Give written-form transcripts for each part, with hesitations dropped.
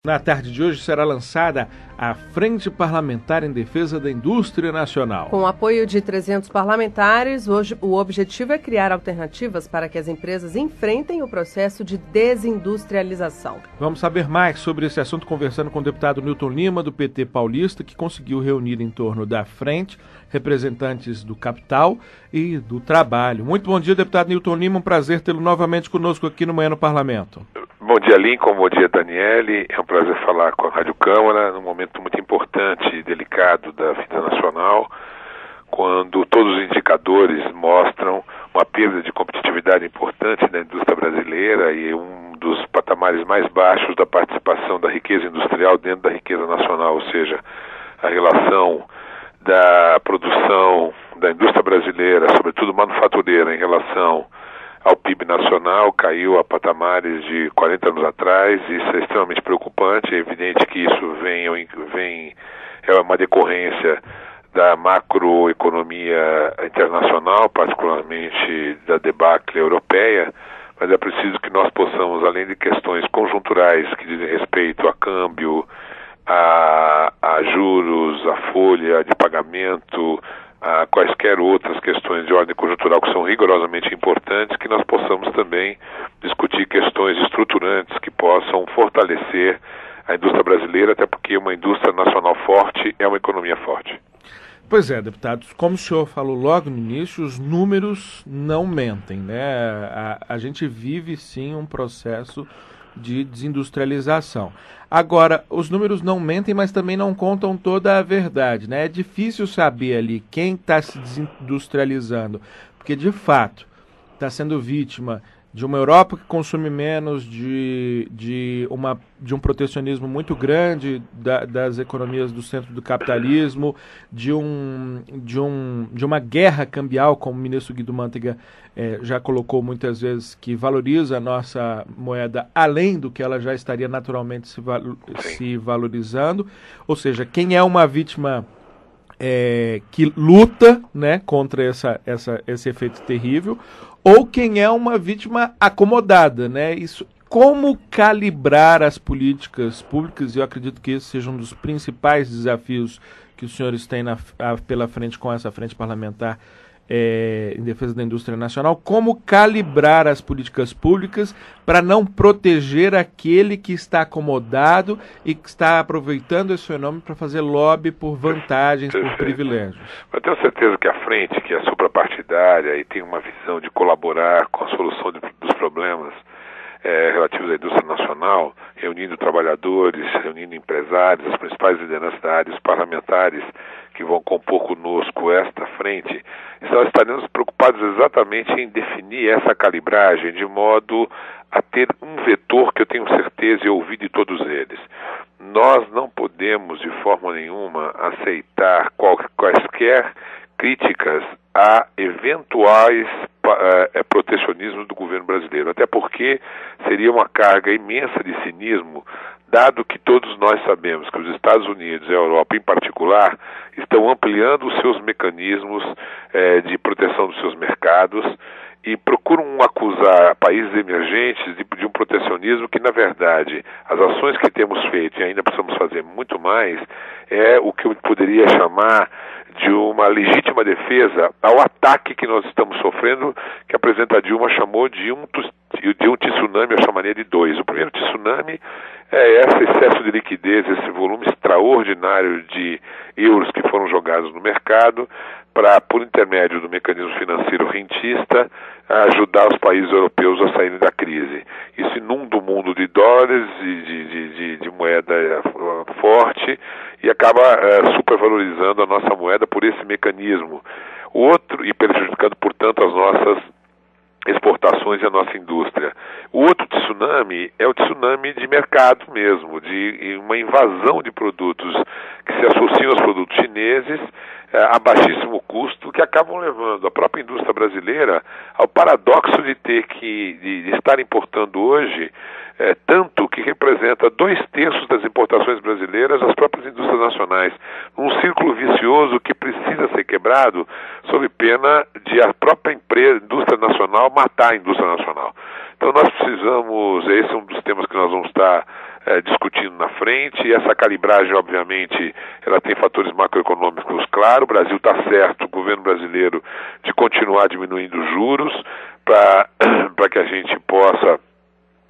Na tarde de hoje será lançada a Frente Parlamentar em Defesa da Indústria Nacional. Com o apoio de 300 parlamentares, hoje o objetivo é criar alternativas para que as empresas enfrentem o processo de desindustrialização. Vamos saber mais sobre esse assunto conversando com o deputado Newton Lima, do PT paulista, que conseguiu reunir em torno da frente representantes do capital e do trabalho. Muito bom dia, deputado Newton Lima, um prazer tê-lo novamente conosco aqui no Manhã no Parlamento. Bom dia, Lincoln. Bom dia, Daniele. É um prazer falar com a Rádio Câmara num momento muito importante e delicado da vida nacional, quando todos os indicadores mostram uma perda de competitividade importante na indústria brasileira e um dos patamares mais baixos da participação da riqueza industrial dentro da riqueza nacional, ou seja, a relação da produção da indústria brasileira, sobretudo manufatureira, em relação ao PIB nacional, caiu a patamares de 40 anos atrás. Isso é extremamente preocupante. É evidente que isso é uma decorrência da macroeconomia internacional, particularmente da debacle europeia, mas é preciso que nós possamos, além de questões conjunturais que dizem respeito a câmbio, a juros, a folha de pagamento, a quaisquer outras questões de ordem conjuntural que são rigorosamente importantes, que nós possamos também discutir questões estruturantes que possam fortalecer a indústria brasileira, até porque uma indústria nacional forte é uma economia forte. Pois é, deputado, como o senhor falou logo no início, os números não mentem, né? A gente vive sim um processo de desindustrialização. Agora, os números não mentem, mas também não contam toda a verdade, né? É difícil saber ali quem está se desindustrializando, porque de fato está sendo vítima de uma Europa que consome menos, de um protecionismo muito grande das economias do centro do capitalismo, de uma guerra cambial, como o ministro Guido Mantega já colocou muitas vezes, que valoriza a nossa moeda além do que ela já estaria naturalmente se valorizando. Ou seja, quem é uma vítima que luta, né, contra esse efeito terrível, ou quem é uma vítima acomodada, né? Isso, como calibrar as políticas públicas, e eu acredito que esse seja um dos principais desafios que os senhores têm pela frente com essa frente parlamentar em defesa da indústria nacional, como calibrar as políticas públicas para não proteger aquele que está acomodado e que está aproveitando esse fenômeno para fazer lobby por vantagens, por privilégios. Eu tenho certeza que a frente, que é suprapartidária e tem uma visão de colaborar com a solução dos problemas relativos à indústria nacional, reunindo trabalhadores, reunindo empresários, as principais lideranças da área, os parlamentares que vão compor conosco esta frente, nós estaremos preocupados exatamente em definir essa calibragem de modo a ter um vetor que eu tenho certeza e ouvi de todos eles. Nós não podemos de forma nenhuma aceitar quaisquer críticas a eventuais protecionismos do governo brasileiro, até porque seria uma carga imensa de cinismo, dado que todos nós sabemos que os Estados Unidos e a Europa em particular estão ampliando os seus mecanismos de proteção dos seus mercados e procuram acusar países emergentes de um protecionismo que, na verdade, as ações que temos feito e ainda precisamos fazer muito mais, é o que eu poderia chamar de uma legítima defesa ao ataque que nós estamos sofrendo, que a presidenta Dilma chamou de um tsunami, eu chamaria de dois. O primeiro tsunami é esse excesso de liquidez, esse volume extraordinário de euros que foram jogados no mercado para, por intermédio do mecanismo financeiro rentista, ajudar os países europeus a saírem da crise. Isso inunda o mundo de dólares e de moeda forte e acaba supervalorizando a nossa moeda por esse mecanismo. O outro, e prejudicando, portanto, as nossas exportações e a nossa indústria. O outro tsunami é o tsunami de mercado mesmo, de uma invasão de produtos que se associam aos produtos chineses a baixíssimo custo, que acabam levando a própria indústria brasileira ao paradoxo de estar importando hoje tanto que representa 2/3 das importações brasileiras às próprias indústrias nacionais, num círculo vicioso que precisa ser quebrado sob pena de a própria indústria nacional matar a indústria nacional. Então nós precisamos, esse é um dos temas que nós vamos estar discutindo na frente. E essa calibragem, obviamente, ela tem fatores macroeconômicos claros. O Brasil está certo, o governo brasileiro, de continuar diminuindo os juros para que a gente possa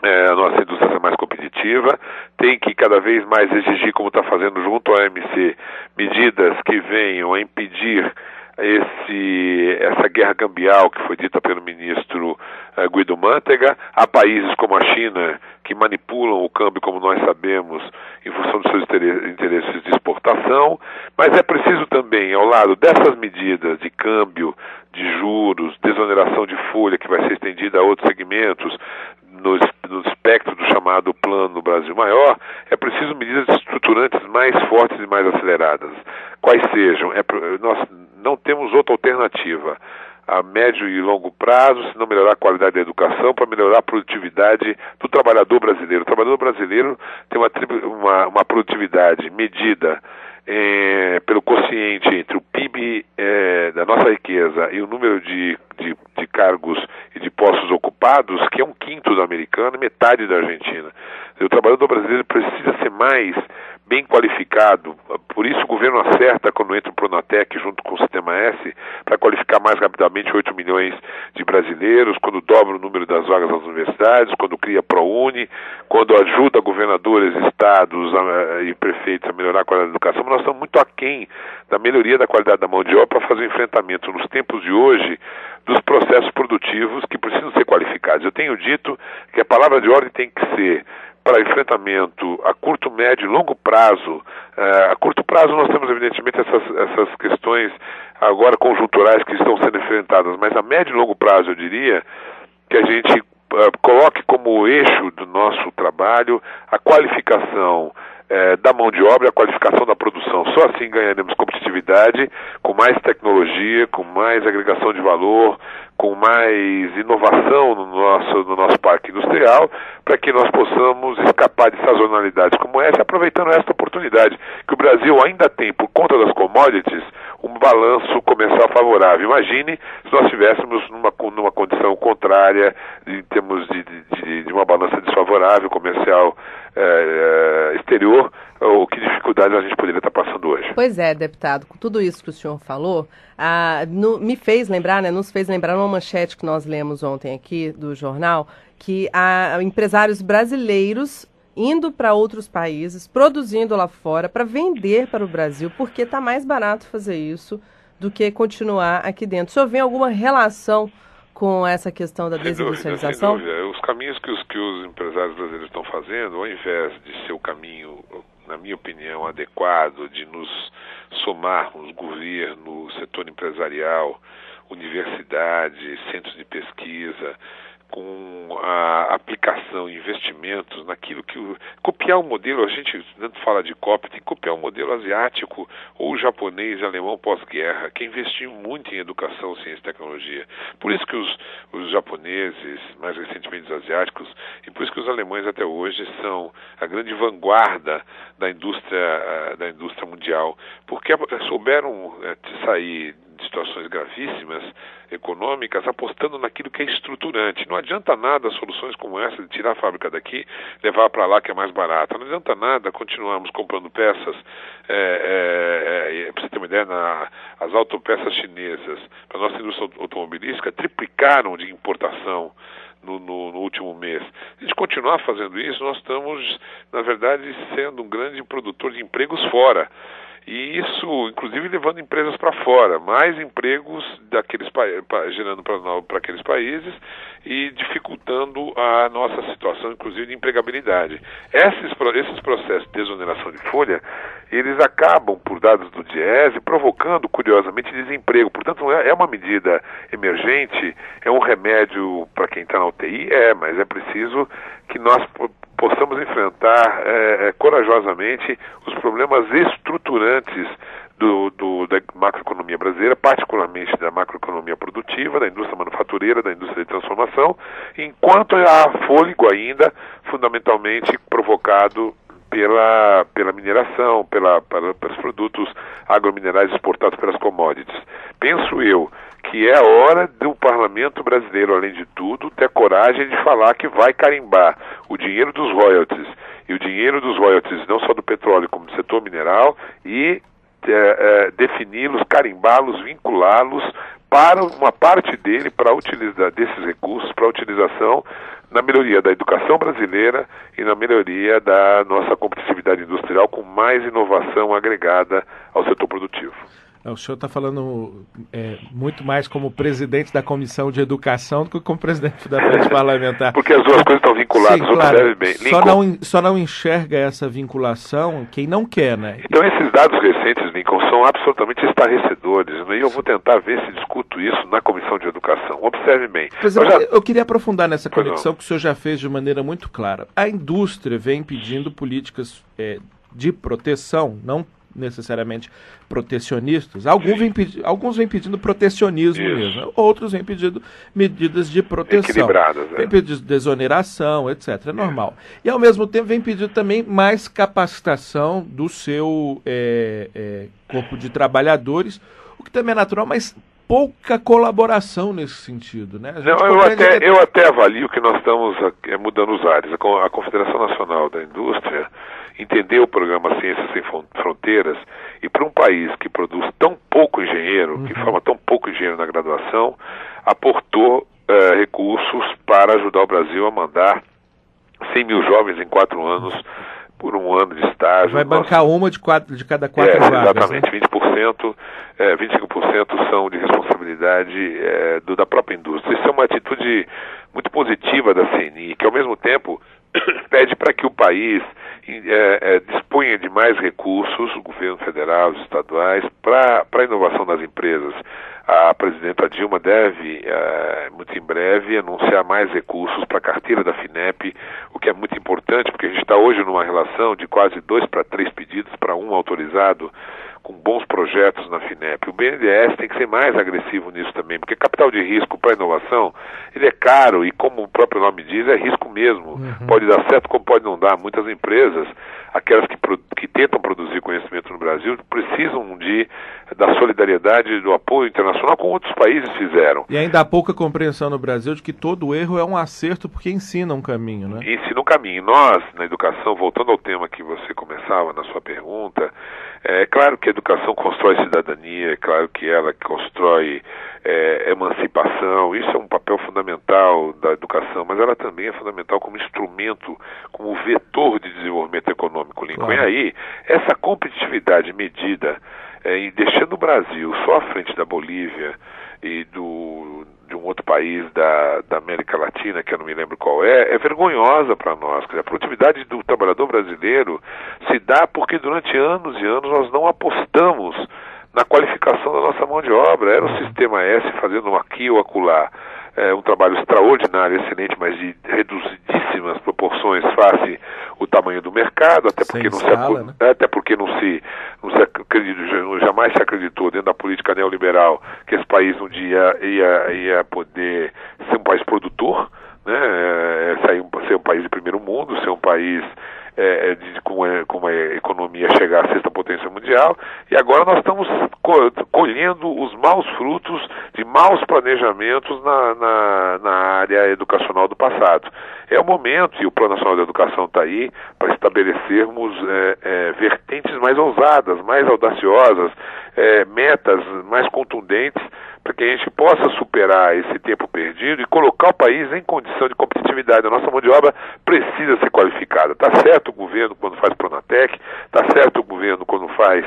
a nossa indústria ser mais competitiva. Tem que cada vez mais exigir, como está fazendo junto à OMC, medidas que venham a impedir essa guerra cambial que foi dita pelo ministro Guido Mantega. Há países como a China que manipulam o câmbio, como nós sabemos, em função dos seus interesses de exportação, mas é preciso também, ao lado dessas medidas de câmbio, de juros, desoneração de folha, que vai ser estendida a outros segmentos, no espectro do chamado Plano Brasil Maior, é preciso medidas estruturantes mais fortes e mais aceleradas. Quais sejam? Nós não temos outra alternativa a médio e longo prazo, se não melhorar a qualidade da educação, para melhorar a produtividade do trabalhador brasileiro. O trabalhador brasileiro tem uma produtividade medida pelo quociente entre o PIB da nossa riqueza e o número de cargos e de postos ocupados, que é 1/5 do americano e metade da Argentina. O trabalhador brasileiro precisa ser mais bem qualificado, por isso o governo acerta quando entra o Pronatec junto com o Sistema S, para qualificar mais rapidamente 8 milhões de brasileiros, quando dobra o número das vagas nas universidades, quando cria a ProUni, quando ajuda governadores, estados e prefeitos a melhorar a qualidade da educação. Mas nós estamos muito aquém da melhoria da qualidade da mão de obra para fazer o enfrentamento nos tempos de hoje dos processos produtivos que precisam ser qualificados. Eu tenho dito que a palavra de ordem tem que ser para enfrentamento a curto, médio e longo prazo. A curto prazo nós temos evidentemente essas questões agora conjunturais que estão sendo enfrentadas, mas a médio e longo prazo eu diria que a gente coloque como eixo do nosso trabalho a qualificação da mão de obra, a qualificação da produção. Só assim ganharemos competitividade, com mais tecnologia, com mais agregação de valor, com mais inovação no nosso parque industrial, para que nós possamos escapar de sazonalidades como essa, aproveitando esta oportunidade que o Brasil ainda tem, por conta das commodities, um balanço comercial favorável. Imagine se nós estivéssemos numa condição contrária, em termos de uma balança desfavorável comercial exterior, ou que dificuldades a gente poderia estar passando hoje. Pois é, deputado, com tudo isso que o senhor falou, nos fez lembrar uma manchete que nós lemos ontem aqui do jornal, que há empresários brasileiros indo para outros países, produzindo lá fora para vender para o Brasil, porque está mais barato fazer isso do que continuar aqui dentro. O senhor vê alguma relação com essa questão da desindustrialização? Sem dúvida. Os caminhos que os empresários brasileiros estão fazendo, ao invés de ser o caminho, na minha opinião, adequado de nos somarmos, governo, setor empresarial, universidade, centros de pesquisa, com a aplicação, investimentos naquilo que copiar o modelo, a gente tanto fala de cópia, tem que copiar o modelo asiático ou japonês e alemão pós-guerra, que investiu muito em educação, ciência e tecnologia. Por isso que os japoneses, mais recentemente os asiáticos, e por isso que os alemães até hoje são a grande vanguarda da indústria mundial, porque souberam sair de situações gravíssimas econômicas, apostando naquilo que é estruturante. Não adianta nada soluções como essa de tirar a fábrica daqui, levar para lá que é mais barata. Não adianta nada continuarmos comprando peças, para você ter uma ideia, as autopeças chinesas para a nossa indústria automobilística triplicaram de importação no último mês. Se a gente continuar fazendo isso, nós estamos, na verdade, sendo um grande produtor de empregos fora. E isso, inclusive, levando empresas para fora, mais empregos gerando para aqueles países e dificultando a nossa situação, inclusive, de empregabilidade. Esses processos de desoneração de folha, eles acabam, por dados do Diese, provocando, curiosamente, desemprego. Portanto, é uma medida emergente, é um remédio para quem está na UTI, mas é preciso que nós possamos enfrentar corajosamente os problemas estruturantes da macroeconomia brasileira, particularmente da macroeconomia produtiva, da indústria manufatureira, da indústria de transformação, enquanto há fôlego ainda, fundamentalmente provocado pela mineração, pelos produtos agrominerais exportados pelas commodities. Penso eu que é a hora do parlamento brasileiro, além de tudo, ter coragem de falar que vai carimbar o dinheiro dos royalties e o dinheiro dos royalties, não só do petróleo, como do setor mineral, e defini-los, carimbá-los, vinculá-los para uma parte dele, para utilizar desses recursos, para utilização na melhoria da educação brasileira e na melhoria da nossa competitividade industrial com mais inovação agregada ao setor produtivo. O senhor está falando muito mais como presidente da Comissão de Educação do que como presidente da Frente Parlamentar. Porque as duas coisas estão vinculadas, sim, claro. Bem. Só não enxerga essa vinculação quem não quer, né? Então esses dados recentes, Lincoln, são absolutamente estarrecedores, né? E eu vou tentar ver se discuto isso na Comissão de Educação. Observe bem. Eu queria aprofundar nessa conexão que o senhor já fez de maneira muito clara. A indústria vem pedindo políticas de proteção, não necessariamente protecionistas. Alguns vêm pedindo protecionismo mesmo, outros vêm pedindo medidas de proteção. Equilibradas. Vêm pedindo desoneração, etc. É normal. E ao mesmo tempo vem pedindo também mais capacitação do seu corpo de trabalhadores, o que também é natural, mas pouca colaboração nesse sentido, né? Eu até avalio que nós estamos mudando os ares. A Confederação Nacional da Indústria entendeu o programa Ciências Sem Fronteiras e para um país que produz tão pouco engenheiro, que forma tão pouco engenheiro na graduação, aportou recursos para ajudar o Brasil a mandar 100 mil jovens em 4 anos por um ano de estágio. Vai bancar uma de cada 4 vagas. Exatamente, né? 20%, 25% são de responsabilidade da própria indústria. Isso é uma atitude muito positiva da CNI, que ao mesmo tempo pede para que o país disponha de mais recursos, o governo federal, os estaduais, para a inovação das empresas. A presidenta Dilma deve, muito em breve, anunciar mais recursos para a carteira da FINEP, o que é muito importante, porque a gente está hoje numa relação de quase 2 para 3 pedidos para 1 autorizado, com bons projetos na FINEP. O BNDES tem que ser mais agressivo nisso também, porque capital de risco para inovação, ele é caro e, como o próprio nome diz, é risco mesmo. Pode dar certo como pode não dar. Muitas empresas, aquelas que tentam produzir conhecimento no Brasil, precisam da solidariedade e do apoio internacional como outros países fizeram. E ainda há pouca compreensão no Brasil de que todo erro é um acerto porque ensina um caminho, né? Ensina um caminho. Nós, na educação, voltando ao tema que você começava na sua pergunta, é claro que a educação constrói cidadania, é claro que ela constrói emancipação, isso é um papel fundamental da educação, mas ela também é fundamental como instrumento, como vetor de desenvolvimento econômico, Lincoln. Claro. E aí, essa competitividade medida e deixando o Brasil só à frente da Bolívia e de um outro país da América Latina, que eu não me lembro qual é vergonhosa para nós. A produtividade do trabalhador brasileiro se dá porque durante anos e anos nós não apostamos na qualificação da nossa mão de obra. Era o Sistema S fazendo aqui ou acolá um trabalho extraordinário, excelente, mas de reduzidíssimas proporções face o tamanho do mercado, até porque jamais se acreditou dentro da política neoliberal que esse país um dia ia poder ser um país produtor, né? Ser um país de primeiro mundo, ser um país com uma economia chegar à 6ª potência mundial, e agora nós estamos colhendo os maus frutos de maus planejamentos na área educacional do passado. É o momento, e o Plano Nacional de Educação está aí, para estabelecermos vertentes mais ousadas, mais audaciosas, metas mais contundentes, para que a gente possa superar esse tempo perdido e colocar o país em condição de competitividade. A nossa mão de obra precisa ser qualificada. Está certo o governo quando faz Pronatec, está certo o governo quando faz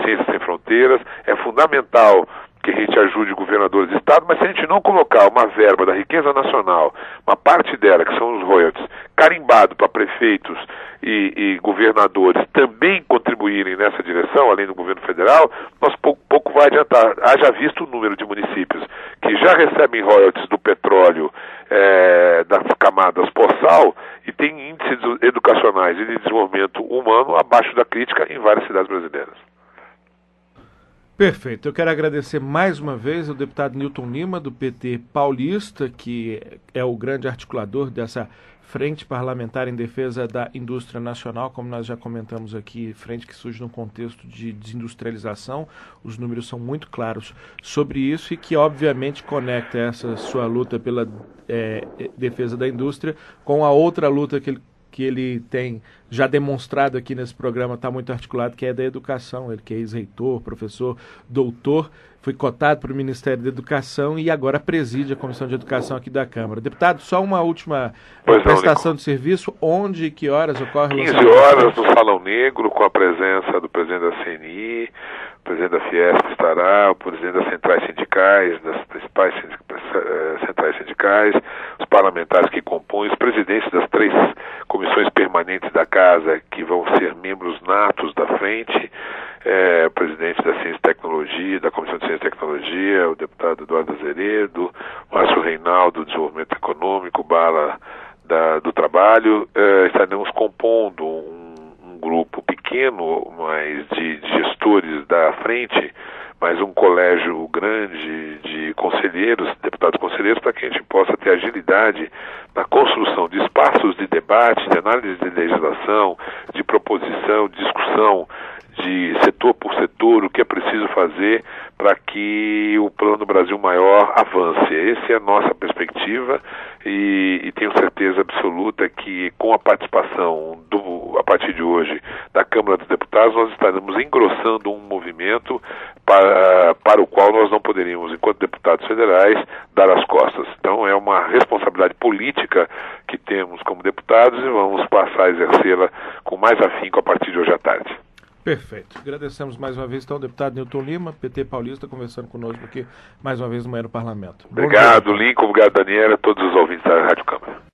Ciências Sem Fronteiras, é fundamental que a gente ajude governadores de estado, mas se a gente não colocar uma verba da riqueza nacional, uma parte dela, que são os royalties, carimbado para prefeitos e governadores também contribuírem nessa direção, além do governo federal, nós pouco vai adiantar. Haja visto o número de municípios que já recebem royalties do petróleo das camadas pós-sal e tem índices educacionais e de desenvolvimento humano abaixo da crítica em várias cidades brasileiras. Perfeito. Eu quero agradecer mais uma vez ao deputado Newton Lima, do PT paulista, que é o grande articulador dessa Frente Parlamentar em Defesa da Indústria Nacional, como nós já comentamos aqui, frente que surge num contexto de desindustrialização. Os números são muito claros sobre isso e que, obviamente, conecta essa sua luta pela defesa da indústria com a outra luta que ele tem já demonstrado aqui nesse programa, está muito articulado, que é da educação. Ele que é ex-reitor, professor, doutor, foi cotado para o Ministério da Educação e agora preside a Comissão de Educação aqui da Câmara. Deputado, só uma última prestação de serviço. Onde e que horas ocorre o 15 horas no Salão Negro, com a presença do presidente da CNI, o presidente da Fiesp estará, o presidente das centrais sindicais, das principais centrais sindicais, os parlamentares que compõem, os presidentes das 3 comissões permanentes da Casa, que vão ser membros natos da frente, o presidente da Ciência e Tecnologia, da Comissão de Ciência e Tecnologia, o deputado Eduardo Azeredo, Márcio Reinaldo, do Desenvolvimento Econômico, Bala do Trabalho. Estaremos compondo um grupo pequeno, mas de gestores da frente, mas um colégio grande de conselheiros, deputados conselheiros, para que a gente possa ter agilidade na construção de espaços de debate, de análise de legislação, de proposição, de discussão, de setor por setor, o que é preciso fazer para que o Plano Brasil Maior avance. Essa é a nossa perspectiva e tenho certeza absoluta que com a participação a partir de hoje, da Câmara dos Deputados, nós estaremos engrossando um movimento para o qual nós não poderíamos, enquanto deputados federais, dar as costas. Então é uma responsabilidade política que temos como deputados e vamos passar a exercê-la com mais afinco a partir de hoje à tarde. Perfeito. Agradecemos mais uma vez, então, o deputado Newton Lima, PT paulista, conversando conosco aqui mais uma vez no Manhã no Parlamento. Obrigado, Lincoln. Obrigado, Daniela, a todos os ouvintes da Rádio Câmara.